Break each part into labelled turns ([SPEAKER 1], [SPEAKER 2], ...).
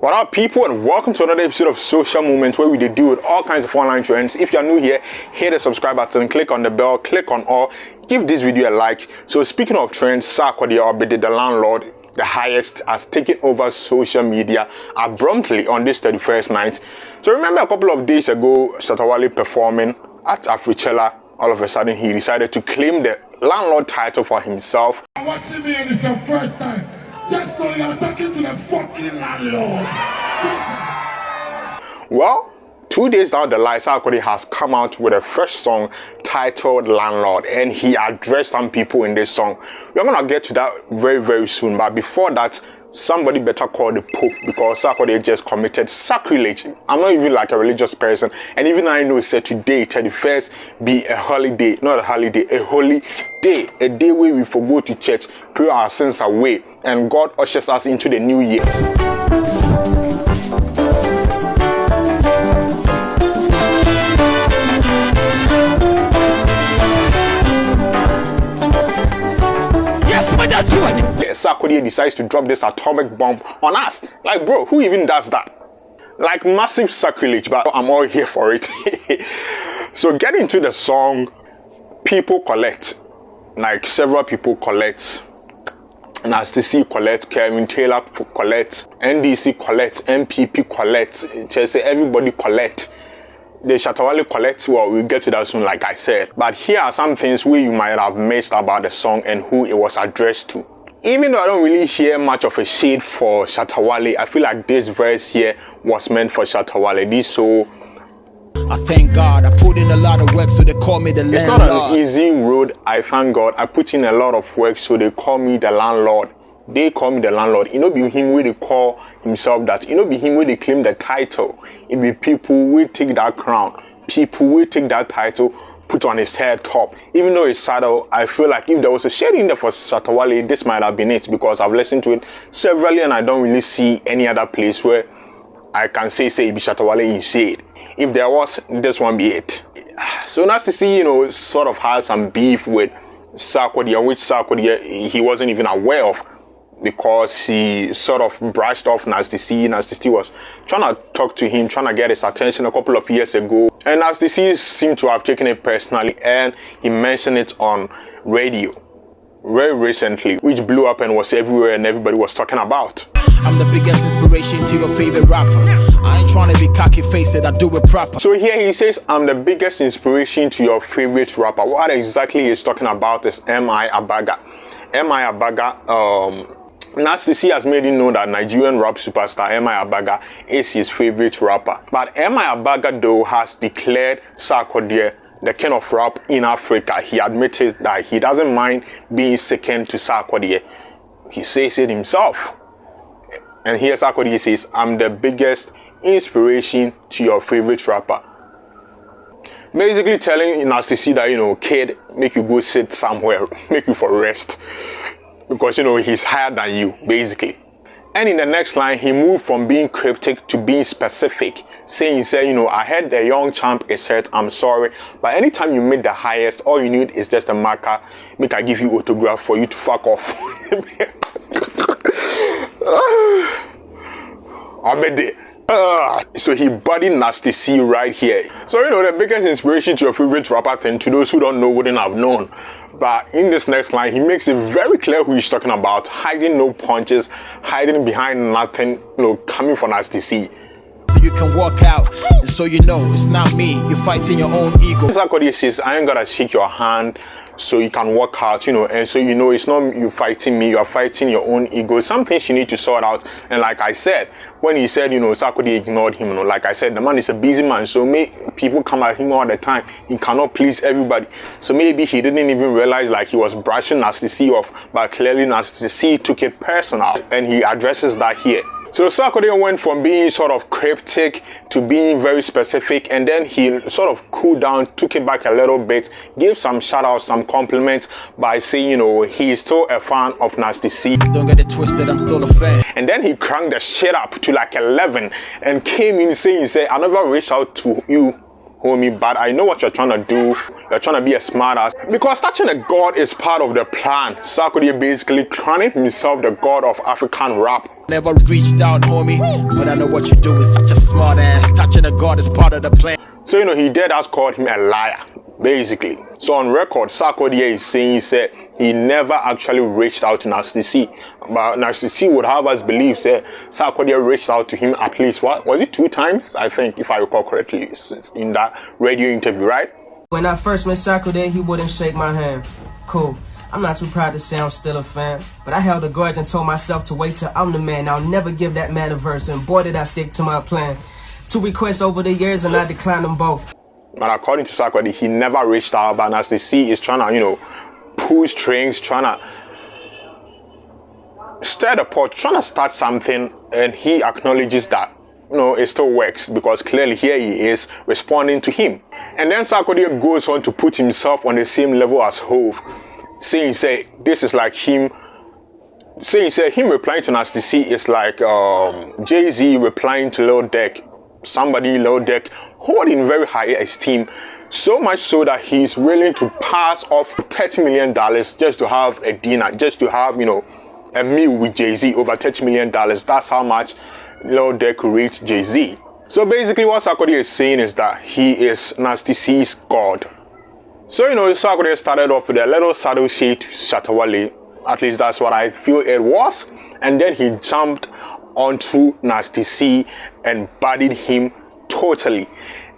[SPEAKER 1] What up, people, and welcome to another episode of Social Moments, where we deal with all kinds of online trends. If you're new here, hit the subscribe button, click on the bell, click on all, give this video a like. So speaking of trends, Sarkodie Landlord, the highest, has taken over social media abruptly on this 31st night. So remember a couple of days ago, Sarkodie performing at Africhella, all of a sudden he decided to claim the landlord title for himself.
[SPEAKER 2] Watching me and it's your first time. Just know you're talking to the fucking landlord.
[SPEAKER 1] Well, 2 days down the line, Sarkodie has come out with a fresh song titled Landlord, and he addressed some people in this song. We're gonna get to that very, very soon, but before that, somebody better call the Pope, because Sarkodie just committed sacrilege. I'm not even like a religious person, and even I know it said today, 31st, be a holiday, not a holiday, a holy day, a day where we forgo to church, pray our sins away, and God ushers us into the new year. Sarkodie decides to drop this atomic bomb on us. Like, bro, who even does that? Like, massive sacrilege, but I'm all here for it. So get into the song. People collect, like several people collect. NASTC collect, Kevin Taylor collect, NDC collect, MPP collect, just everybody collect. The Sarkodie collect, well, we'll get to that soon, like I said. But here are some things where you might have missed about the song and who it was addressed to. Even though I don't really hear much of a shade for Sarkodie, I feel like this verse here was meant for Sarkodie. So
[SPEAKER 3] I thank God I put in a lot of work, so they call me the landlord.
[SPEAKER 1] It's not an easy road. I thank God I put in a lot of work, so they call me the landlord. They call me the landlord. It not be him where they call himself that. It not be him where they claim the title. It be people will take that crown. People will take that title, put on his head top. Even though it's saddle, I feel like if there was a shade in there for Sarkodie, this might have been it, because I've listened to it severally and I don't really see any other place where I can say it be Sarkodie in shade. If there was, this one be it. So nice to see, sort of has some beef with Sarkodie, which Sarkodie he wasn't even aware of, because he sort of brushed off NASTC. NASTC was trying to talk to him, trying to get his attention a couple of years ago. And NASTC seemed to have taken it personally, and he mentioned it on radio very recently, which blew up and was everywhere and everybody was talking about.
[SPEAKER 3] I'm the biggest inspiration to your favorite rapper. I ain't trying to be cocky faced, I do it proper.
[SPEAKER 1] So here he says, I'm the biggest inspiration to your favorite rapper. What exactly he's talking about is M.I. Abaga. M.I. Abaga, NASTC has made him know that Nigerian rap superstar M.I. Abaga is his favorite rapper. But M.I. Abaga, though, has declared Sarkodie the king of rap in Africa. He admitted that he doesn't mind being second to Sarkodie. He says it himself. And here Sarkodie says, I'm the biggest inspiration to your favorite rapper. Basically telling NASTC that, kid, make you go sit somewhere, make you for rest. Because, he's higher than you, basically. And in the next line, he moved from being cryptic to being specific, saying, I heard the young champ is hurt, I'm sorry, but anytime you meet the highest, all you need is just a marker, make I give you autograph for you to fuck off. I bet it. So he bodied NASTC right here. So, the biggest inspiration to your favorite rapper thing, to those who don't know, wouldn't have known. But in this next line, he makes it very clear who he's talking about, hiding no punches, hiding behind nothing, coming from NASTC.
[SPEAKER 3] So you can walk out, and so it's not me, you're fighting your own ego.
[SPEAKER 1] Sarkodie says, I ain't gotta shake your hand so you can walk out, and so it's not you fighting me, you're fighting your own ego. Some things you need to sort out. And like I said, when he said, Sarkodie ignored him, like I said, the man is a busy man, so people come at him all the time. He cannot please everybody. So maybe he didn't even realize like he was brushing NASTC off, but clearly NASTC took it personal, and he addresses that here. So Sarkodie went from being sort of cryptic to being very specific, and then he sort of cooled down, took it back a little bit, gave some shout outs, some compliments by saying, he is still a fan of NASTC.
[SPEAKER 3] Don't get it twisted, I'm still a fan.
[SPEAKER 1] And then he cranked the shit up to like 11 and came in saying, I never reached out to you homie, but I know what you're trying to do. You're trying to be a smart ass. Because touching a god is part of the plan. Sarkodie basically crowned himself the god of African rap.
[SPEAKER 3] Never reached out, homie, but I know what you do is such a smart ass. Touching a god is part of the plan.
[SPEAKER 1] So, you know, he dead ass called him a liar, basically. So on record, Sarkodie is saying, he said, he never actually reached out to Nasty C. But Nasty C would have us believe that Sarkodie reached out to him at least, what was it, 2 times? I think, if I recall correctly, in that radio interview, right?
[SPEAKER 4] When I first met Sarkodie, he wouldn't shake my hand. Cool. I'm not too proud to say I'm still a fan, but I held a grudge and told myself to wait till I'm the man. I'll never give that man a verse, and boy did I stick to my plan. 2 requests over the years and I declined them both.
[SPEAKER 1] But according to Sarkodie, he never reached out, but Nasty C is trying to, you know, pull strings, trying to stir the pot, trying to start something, and he acknowledges that, you know, it still works because clearly here he is responding to him. And then Sarkodie goes on to put himself on the same level as Hove, saying, say, this is like him, saying, say, him replying to Nasty C is like Jay-Z replying to Lil Durk. Somebody Lil Durk holding very high esteem, so much so that he's willing to pass off $30 million just to have a dinner, just to have, you know, a meal with Jay-Z over $30 million. That's how much Lil Durk rates Jay-Z. So basically what Sarkodie is saying is that he is Nasty C's god. So, you know, Sarkodie started off with a little subtle shade to Shatta Wale. At least that's what I feel it was. And then he jumped onto Nasty C and bodied him totally.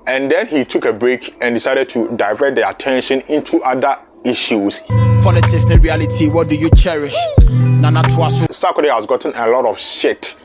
[SPEAKER 1] And then he took a break and decided to divert the attention into other issues.
[SPEAKER 3] Politics and reality, what do you cherish?
[SPEAKER 1] Sarkodie has gotten a lot of shit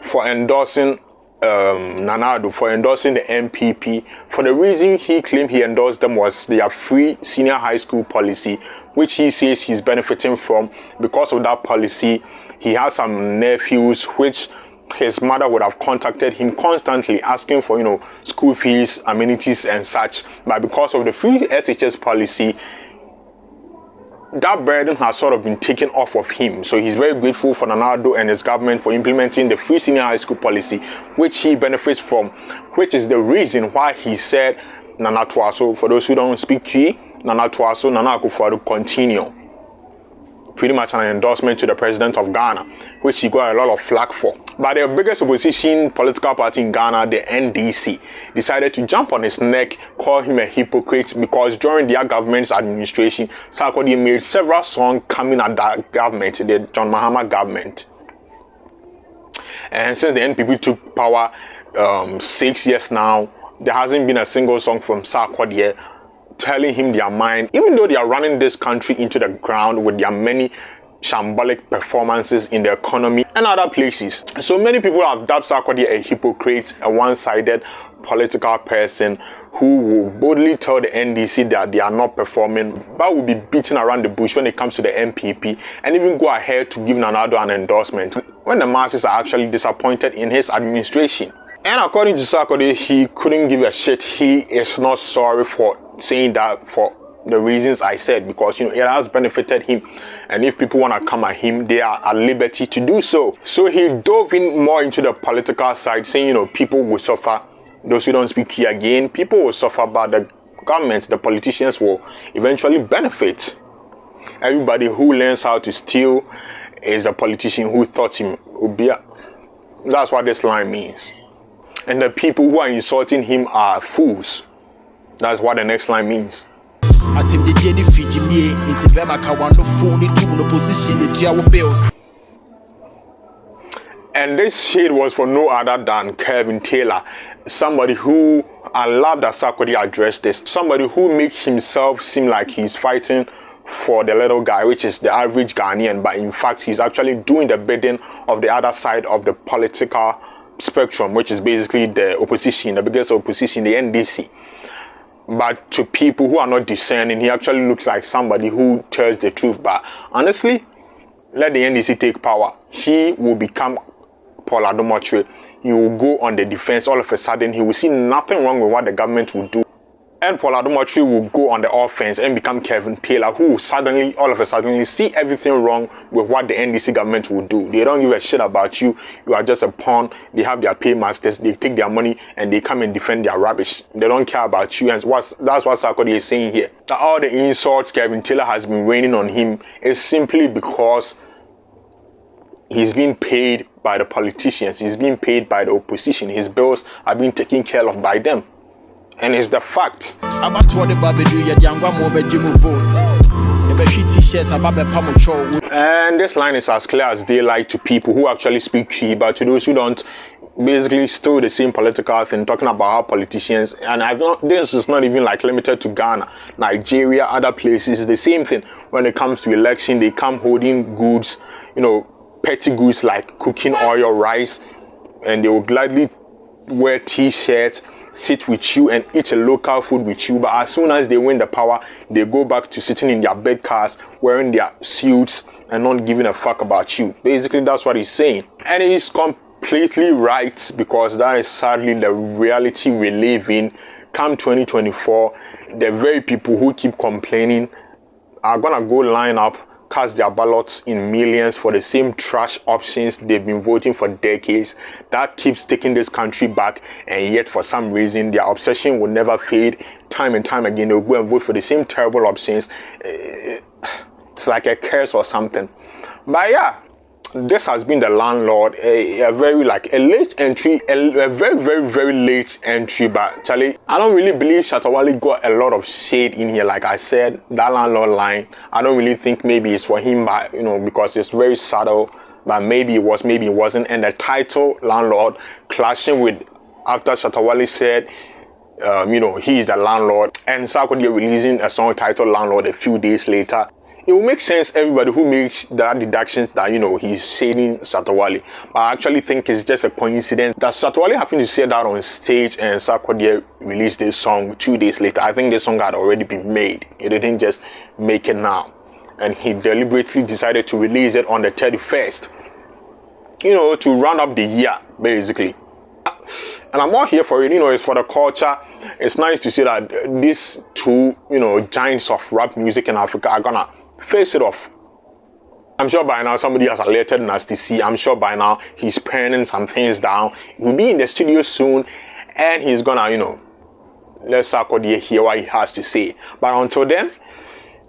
[SPEAKER 1] for endorsing Nana Addo, for endorsing the MPP. For the reason he claimed he endorsed them was their free senior high school policy, which he says he's benefiting from. Because of that policy, he has some nephews which his mother would have contacted him constantly asking for, you know, school fees, amenities and such. But because of the free SHS policy, that burden has sort of been taken off of him. So he's very grateful for Nana Addo and his government for implementing the free senior high school policy, which he benefits from, which is the reason why he said Nana Twaso, for those who don't speak Twi, Nana Twaso, Nana Akufo-Addo continue. Pretty much an endorsement to the president of Ghana, which he got a lot of flack for. But the biggest opposition political party in Ghana, the NDC, decided to jump on his neck, call him a hypocrite, because during their government's administration, Sarkodie made several songs coming at that government, the John Mahama government. And since the NPP took power 6 years now, there hasn't been a single song from Sarkodie telling him their mind, even though they are running this country into the ground with their many shambolic performances in the economy and other places. So many people have dubbed Sarkodie a hypocrite, a one-sided political person who will boldly tell the NDC that they are not performing, but will be beating around the bush when it comes to the MPP, and even go ahead to give Nana Addo an endorsement when the masses are actually disappointed in his administration. And according to Sarkodie, he couldn't give a shit. He is not sorry for saying that for the reasons I said, because, you know, it has benefited him. And if people want to come at him, they are at liberty to do so. So he dove in more into the political side, saying, you know, people will suffer. Those who don't speak here again, people will suffer, but the government, the politicians will eventually benefit. Everybody who learns how to steal is the politician who thought him would be. That's what this line means. And the people who are insulting him are fools. That's what the next line means. And this shade was for no other than Kevin Taylor, somebody who, I love that Sarkodie addressed this, somebody who makes himself seem like he's fighting for the little guy, which is the average Ghanaian, but in fact he's actually doing the bidding of the other side of the political spectrum, which is basically the opposition, the biggest opposition, the NDC. But to people who are not discerning, he actually looks like somebody who tells the truth. But honestly, let the NDC take power. He will become Paul Adomotre. He will go on the defense. All of a sudden, he will see nothing wrong with what the government will do. and Paul Adomotri will go on the offense and become Kevin Taylor, who will suddenly, all of a sudden, see everything wrong with what the NDC government will do. They don't give a shit about you. You are just a pawn. They have their paymasters. They take their money and they come and defend their rubbish. They don't care about you. And that's what Sarkodie is saying here. That all the insults Kevin Taylor has been raining on him is simply because he's being paid by the politicians. He's being paid by the opposition. His bills are being taken care of by them. And it's the fact. And this line is as clear as daylight to people who actually speak Twi, but to those who don't, basically still the same political thing, talking about how politicians, and this is not even like limited to Ghana, Nigeria, other places, the same thing. When it comes to election, they come holding goods, petty goods like cooking oil, rice, and they will gladly wear t-shirts, sit with you and eat a local food with you, but as soon as they win the power, they go back to sitting in their bed cars, wearing their suits and not giving a fuck about you. Basically, that's what he's saying. And he's completely right, because that is sadly the reality we live in. Come 2024, the very people who keep complaining are gonna go line up, cast their ballots in millions for the same trash options they've been voting for decades. That keeps taking this country back, and yet for some reason their obsession will never fade. Time and time again they'll go and vote for the same terrible options. It's like a curse or something. But yeah, this has been The Landlord, a very late entry, a very, very, very late entry. But Charlie, I don't really believe Shatawale got a lot of shade in here. Like I said, that Landlord line, I don't really think maybe it's for him, but because it's very subtle. But maybe it was, maybe it wasn't. And the title Landlord clashing with after Shatawale said, he is the landlord, and Sarkodie releasing a song titled Landlord a few days later. It will make sense, everybody who makes that deductions that, he's shading Shatawale. But I actually think it's just a coincidence that Shatawale happened to say that on stage and Sarkodie released this song 2 days later. I think this song had already been made. He didn't just make it now. And he deliberately decided to release it on the 31st, to round up the year, basically. And I'm all here for it, it's for the culture. It's nice to see that these two, giants of rap music in Africa are gonna face it off. I'm sure by now somebody has alerted Nasty C. I'm sure by now he's penning some things down. He'll be in the studio soon, and he's gonna, let Sarkodie hear what he has to say. But until then,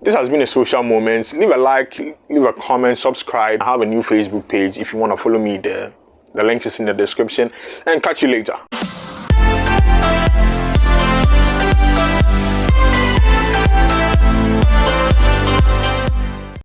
[SPEAKER 1] this has been a social moment. Leave a like, leave a comment, subscribe. I have a new Facebook page if you want to follow me there. The link is in the description, and catch you later.